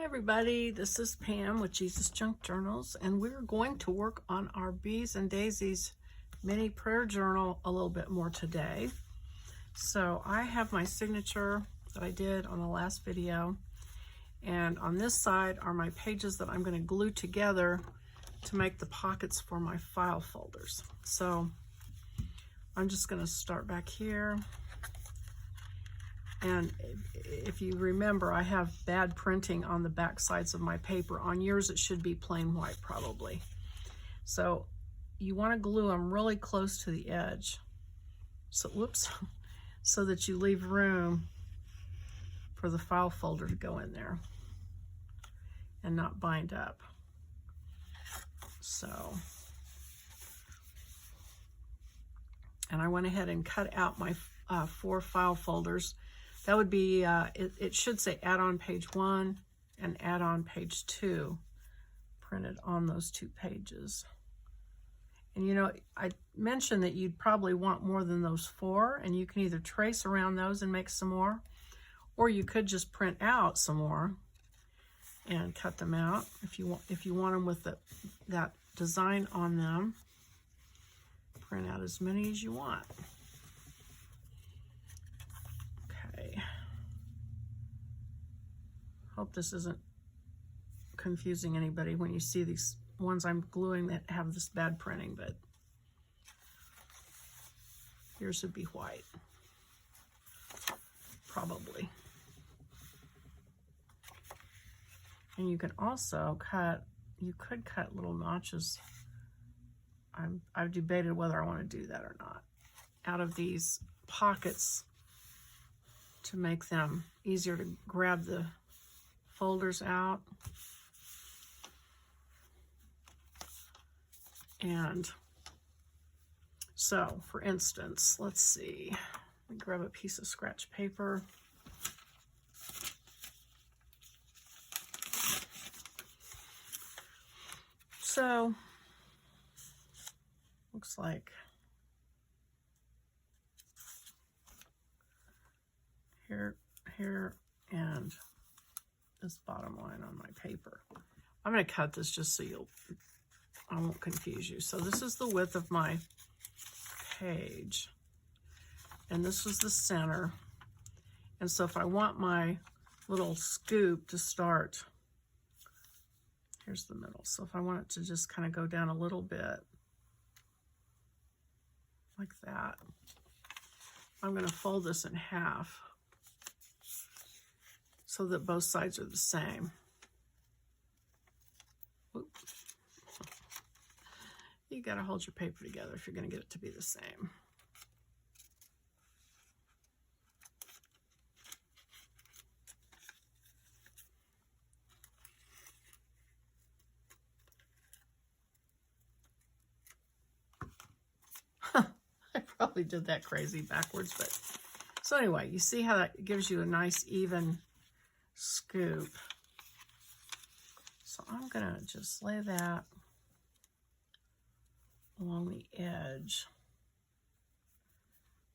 Hi everybody, this is Pam with Jesusjunkjournals, and we're going to work on our Bees and Daisies mini prayer journal a little bit more today. So I have my signature that I did on the last video, and on this side are my pages that I'm going to glue together to make the pockets for my file folders. So I'm just going to start back here. And if you remember, I have bad printing on the back sides of my paper. On yours, it should be plain white probably. So you want to glue them really close to the edge. So, whoops, so that you leave room for the file folder to go in there and not bind up. So, and I went ahead and cut out my 4 file folders. That would be, it should say add on page 1 and add on page 2 printed on those 2 pages. And you know, I mentioned that you'd probably want more than those 4, and you can either trace around those and make some more, or you could just print out some more and cut them out if you want them with that design on them. Print out as many as you want. Hope this isn't confusing anybody when you see these ones I'm gluing that have this bad printing, but yours would be white, probably. And you can also could cut little notches. I've debated whether I want to do that or not, out of these pockets to make them easier to grab the folders out. And so, for instance, let's see, let me grab a piece of scratch paper. So, looks like here, and this bottom line on my paper. I'm going to cut this just so I won't confuse you. So this is the width of my page, and this was the center. And so if I want my little scoop to start, here's the middle. So if I want it to just kind of go down a little bit like that, I'm going to fold this in half so that both sides are the same. Oop. You got to hold your paper together if you're going to get it to be the same. I probably did that crazy backwards, but so anyway, you see how that gives you a nice even scoop. So I'm gonna just lay that along the edge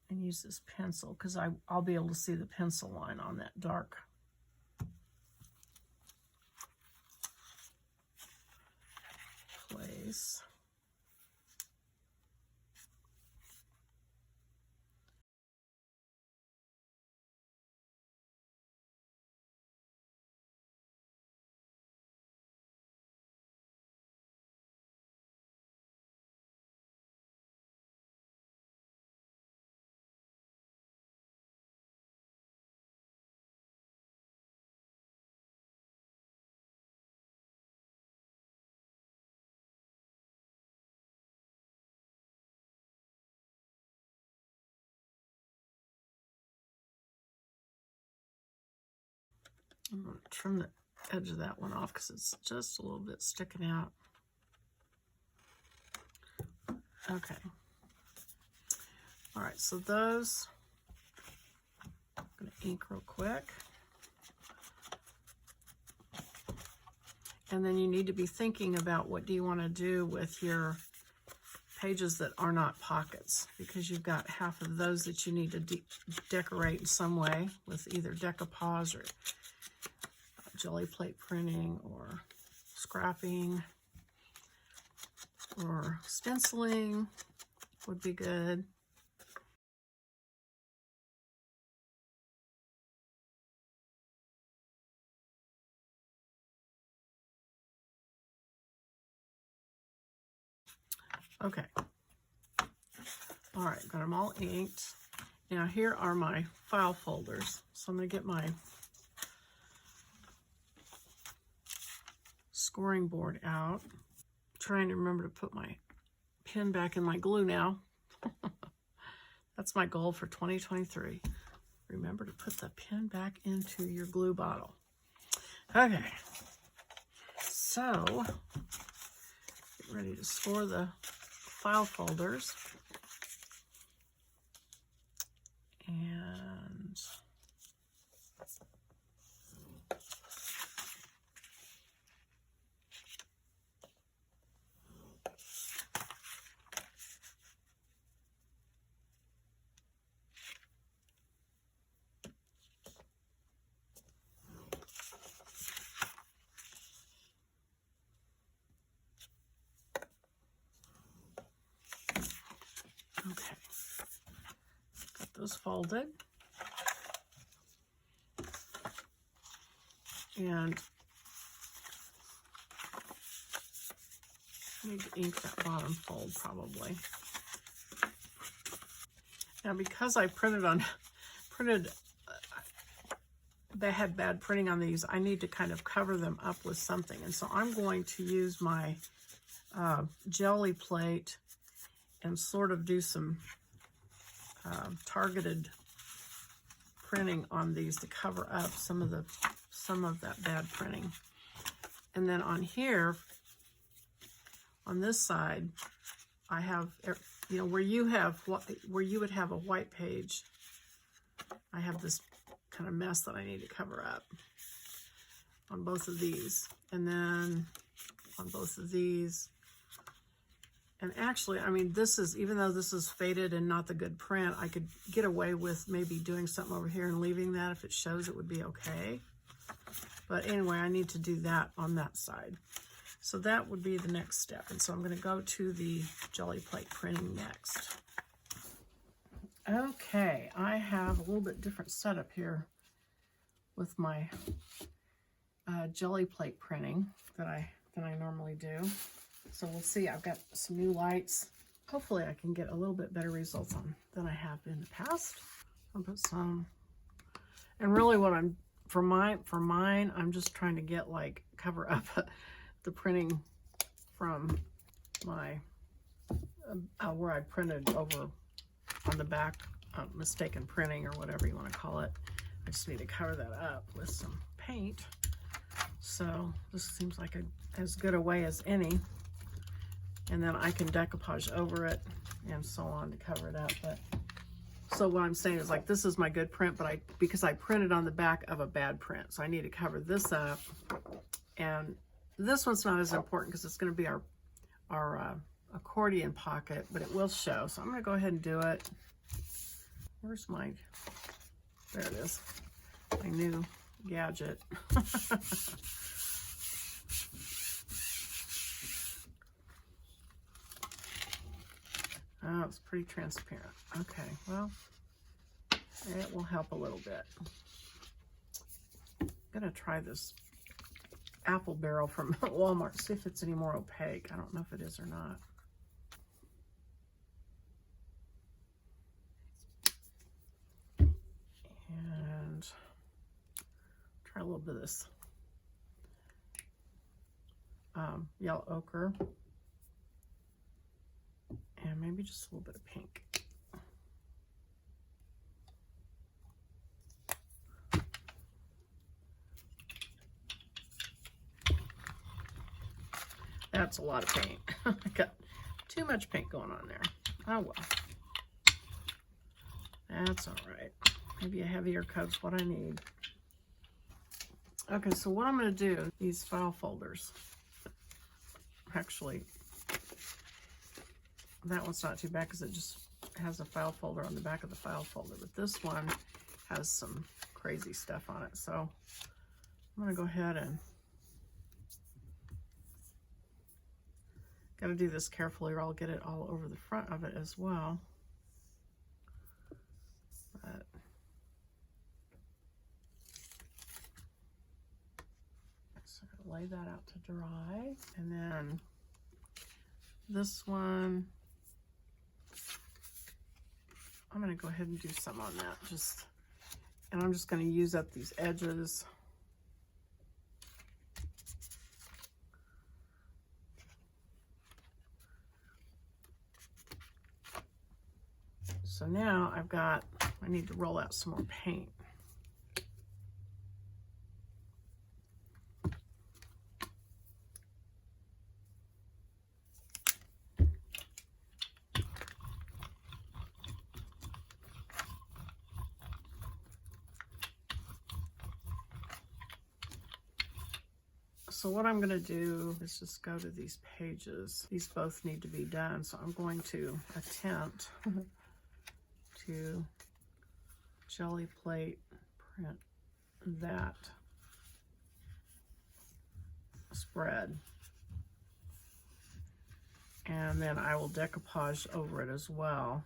and use this pencil because I'll be able to see the pencil line on that dark place. I'm going to trim the edge of that one off because it's just a little bit sticking out. Okay. All right, so those, I'm going to ink real quick. And then you need to be thinking about what do you want to do with your pages that are not pockets, because you've got half of those that you need to decorate in some way with either decoupage or jelly plate printing or scrapping or stenciling would be good. Okay. All right, got them all inked. Now here are my file folders. So I'm going to get my scoring board out. Trying to remember to put my pen back in my glue now. That's my goal for 2023. Remember to put the pen back into your glue bottle. Okay. So, get ready to score the file folders. And okay, got those folded. And I need to ink that bottom fold probably. Now because I they had bad printing on these, I need to kind of cover them up with something. And so I'm going to use my jelly plate and sort of do some targeted printing on these to cover up some of that bad printing. And then on here, on this side, I have, you know, where you would have a white page, I have this kind of mess that I need to cover up on both of these. And then on both of these. And actually, I mean, this is, even though this is faded and not the good print, I could get away with maybe doing something over here and leaving that. If it shows, it would be okay. But anyway, I need to do that on that side. So that would be the next step. And so I'm going to go to the jelly plate printing next. Okay, I have a little bit different setup here with my jelly plate printing than I normally do. So we'll see. I've got some new lights. Hopefully I can get a little bit better results on than I have in the past. I'll put some. And really what I'm, for mine, I'm just trying to get like, cover up the printing from my, where I printed over on the back, mistaken printing or whatever you want to call it. I just need to cover that up with some paint. So this seems like as good a way as any. And then I can decoupage over it and so on to cover it up. But so what I'm saying is, like, this is my good print, but because I printed on the back of a bad print, so I need to cover this up. And this one's not as important because it's going to be our accordion pocket, but it will show. So I'm going to go ahead and do it. Where's my? There it is. My new gadget. Oh, it's pretty transparent. Okay, well, it will help a little bit. I'm gonna try this apple barrel from Walmart, see if it's any more opaque. I don't know if it is or not. And try a little bit of this yellow ochre. And maybe just a little bit of pink. That's a lot of paint. I got too much paint going on there. Oh well. That's all right. Maybe a heavier coat's what I need. Okay, so what I'm going to do, these file folders, actually, that one's not too bad because it just has a file folder on the back of the file folder, but this one has some crazy stuff on it. So I'm going to go ahead and got to do this carefully or I'll get it all over the front of it as well. But so lay that out to dry, and then this one I'm going to go ahead and do some on that, and I'm just going to use up these edges. So now I need to roll out some more paint. So what I'm going to do is just go to these pages. These both need to be done, so I'm going to attempt to jelly plate print that spread, and then I will decoupage over it as well.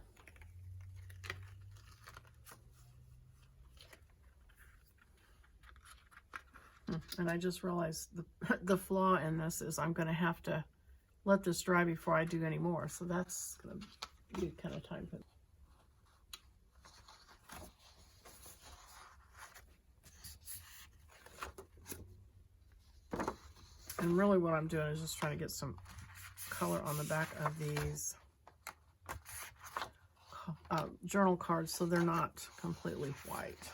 And I just realized the flaw in this is I'm going to have to let this dry before I do any more, so that's going to be kind of time consuming. And really what I'm doing is just trying to get some color on the back of these journal cards so they're not completely white.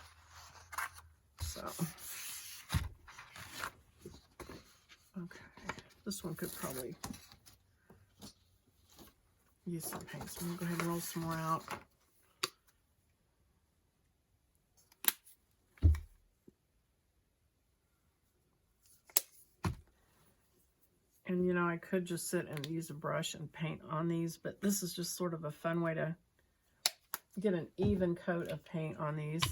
So, okay, this one could probably use some paint, so I'm going to go ahead and roll some more out. And you know, I could just sit and use a brush and paint on these, but this is just sort of a fun way to get an even coat of paint on these.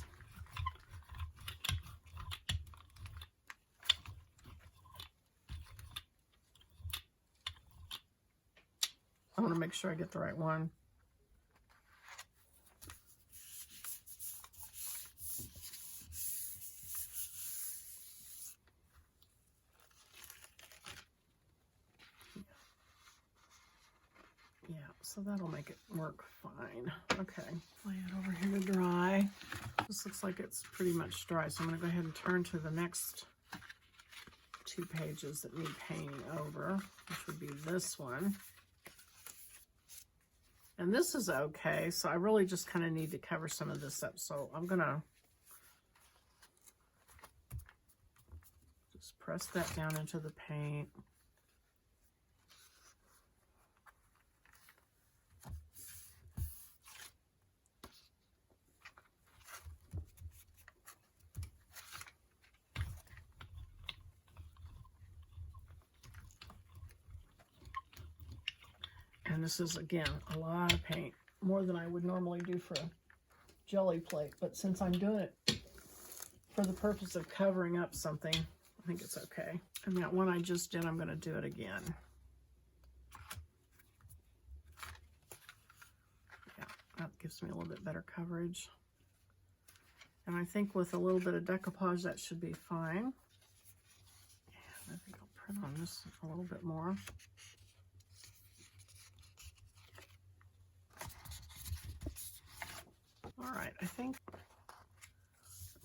I want to make sure I get the right one. So that'll make it work fine. Okay, lay it over here to dry. This looks like it's pretty much dry, so I'm going to go ahead and turn to the next two pages that need painting over, which would be this one. And this is okay, so I really just kind of need to cover some of this up. So I'm going to just press that down into the paint. And this is, again, a lot of paint, more than I would normally do for a jelly plate. But since I'm doing it for the purpose of covering up something, I think it's okay. And that one I just did, I'm going to do it again. Yeah, that gives me a little bit better coverage. And I think with a little bit of decoupage, that should be fine. And I think I'll print on this a little bit more. All right, I think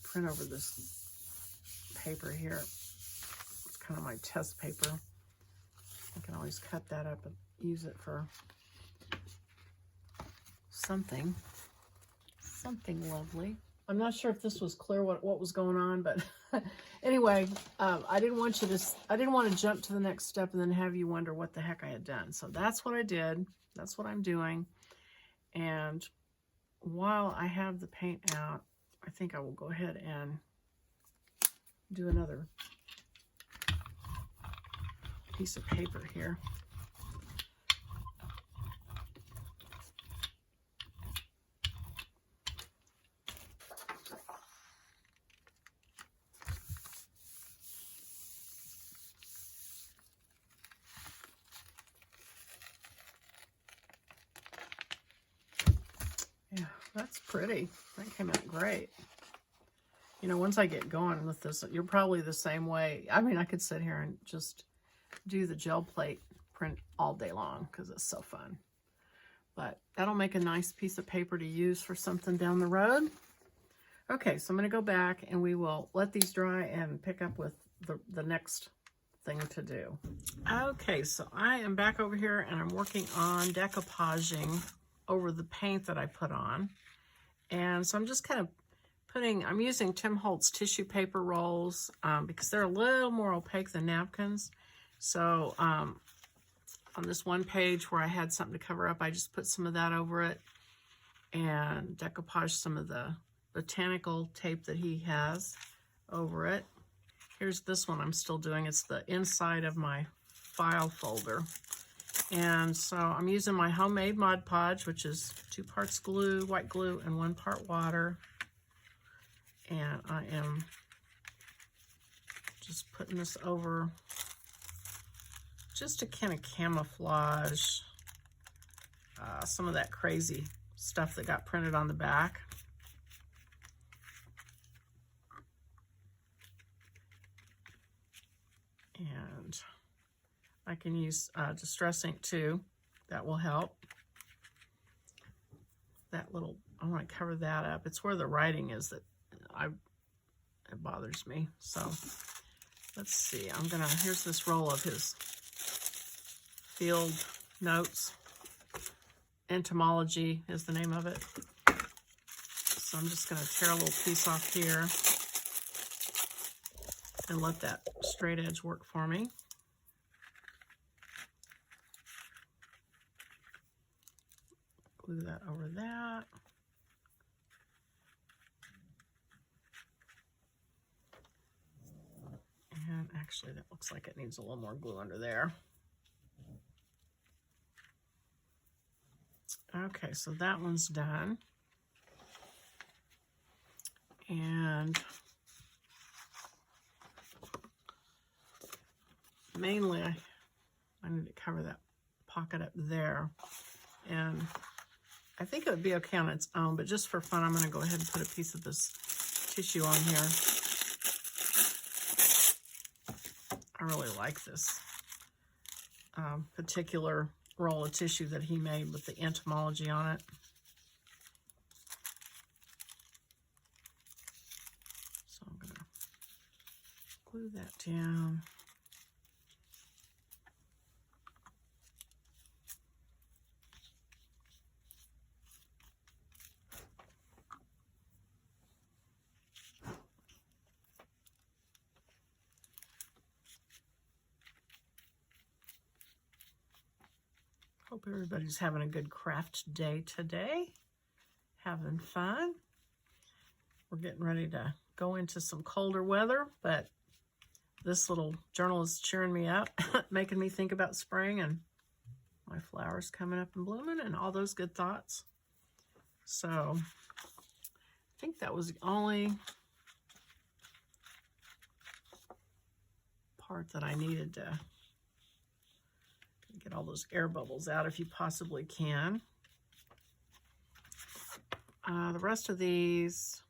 print over this paper here. It's kind of my test paper. I can always cut that up and use it for something lovely. I'm not sure if this was clear what was going on, but anyway, I didn't want to jump to the next step and then have you wonder what the heck I had done. So that's what I did. That's what I'm doing. And while I have the paint out, I think I will go ahead and do another piece of paper here. That's pretty. That came out great. You know, once I get going with this, you're probably the same way. I mean, I could sit here and just do the gel plate print all day long because it's so fun. But that'll make a nice piece of paper to use for something down the road. Okay, so I'm going to go back and we will let these dry and pick up with the next thing to do. Okay, so I am back over here and I'm working on decoupaging over the paint that I put on. And so I'm just kind of I'm using Tim Holtz tissue paper rolls because they're a little more opaque than napkins. So on this one page where I had something to cover up, I just put some of that over it and decoupage some of the botanical tape that he has over it. Here's this one I'm still doing. It's the inside of my file folder. And so I'm using my homemade Mod Podge, which is 2 parts glue, white glue, and 1 part water. And I am just putting this over just to kind of camouflage some of that crazy stuff that got printed on the back. And I can use Distress ink too. That will help. That little, I want to cover that up. It's where the writing is that it bothers me. So let's see. Here's this roll of his field notes. Entomology is the name of it. So I'm just going to tear a little piece off here and let that straight edge work for me. Glue that over that. And actually that looks like it needs a little more glue under there. Okay, so that one's done. And mainly I need to cover that pocket up there. And I think it would be okay on its own, but just for fun, I'm going to go ahead and put a piece of this tissue on here. I really like this particular roll of tissue that he made with the entomology on it. So I'm going to glue that down. Hope everybody's having a good craft day today. Having fun. We're getting ready to go into some colder weather, but this little journal is cheering me up, making me think about spring and my flowers coming up and blooming and all those good thoughts. So I think that was the only part that I needed to get all those air bubbles out if you possibly can. The rest of these,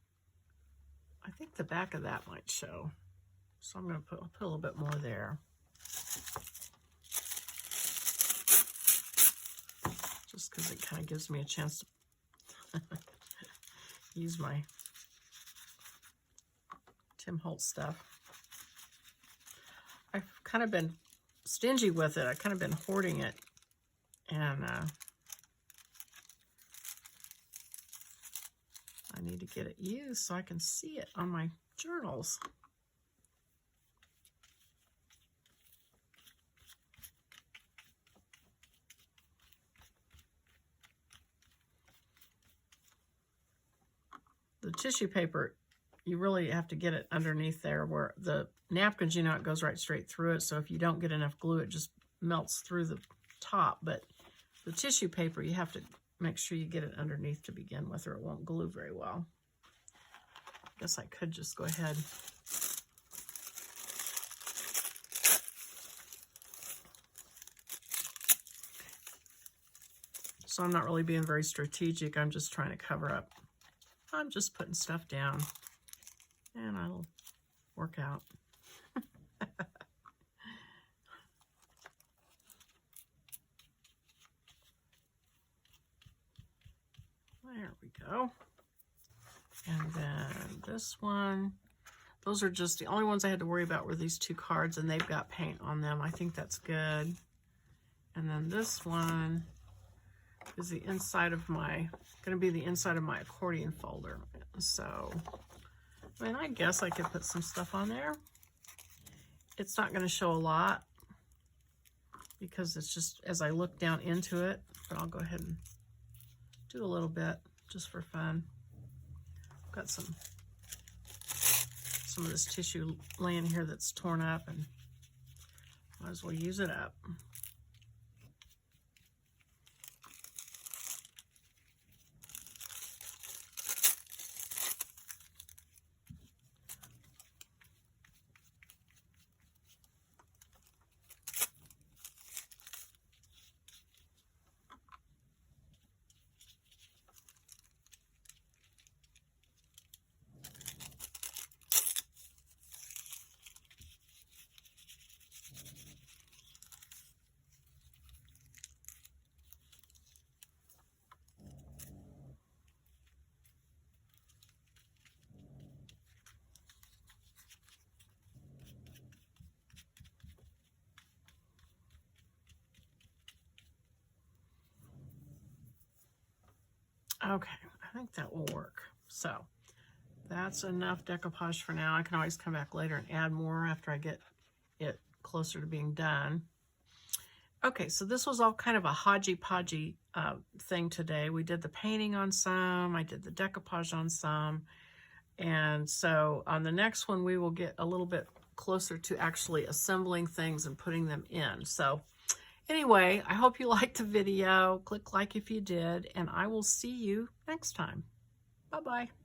I think the back of that might show. So I'm going to put a little bit more there. Just because it kind of gives me a chance to use my Tim Holtz stuff. I've kind of been stingy with it. I've kind of been hoarding it. And I need to get it used so I can see it on my journals. The tissue paper, you really have to get it underneath there, where the napkins, you know, it goes right straight through it. So if you don't get enough glue, it just melts through the top. But the tissue paper, you have to make sure you get it underneath to begin with, or it won't glue very well. I guess I could just go ahead. So I'm not really being very strategic. I'm just trying to cover up. I'm just putting stuff down, and it'll work out. There we go. And then this one, those are just the only ones I had to worry about were these two cards, and they've got paint on them. I think that's good. And then this one is the inside of my, going to be the inside of my accordion folder. So, I mean, I guess I could put some stuff on there. It's not going to show a lot because it's just as I look down into it, but I'll go ahead and do a little bit just for fun. I've got some of this tissue laying here that's torn up, and might as well use it up. Okay, I think that will work. So that's enough decoupage for now. I can always come back later and add more after I get it closer to being done. Okay, so this was all kind of a hodgy-podgy thing today. We did the painting on some, I did the decoupage on some, and so on the next one we will get a little bit closer to actually assembling things and putting them in. So anyway, I hope you liked the video. Click like if you did, and I will see you next time. Bye-bye.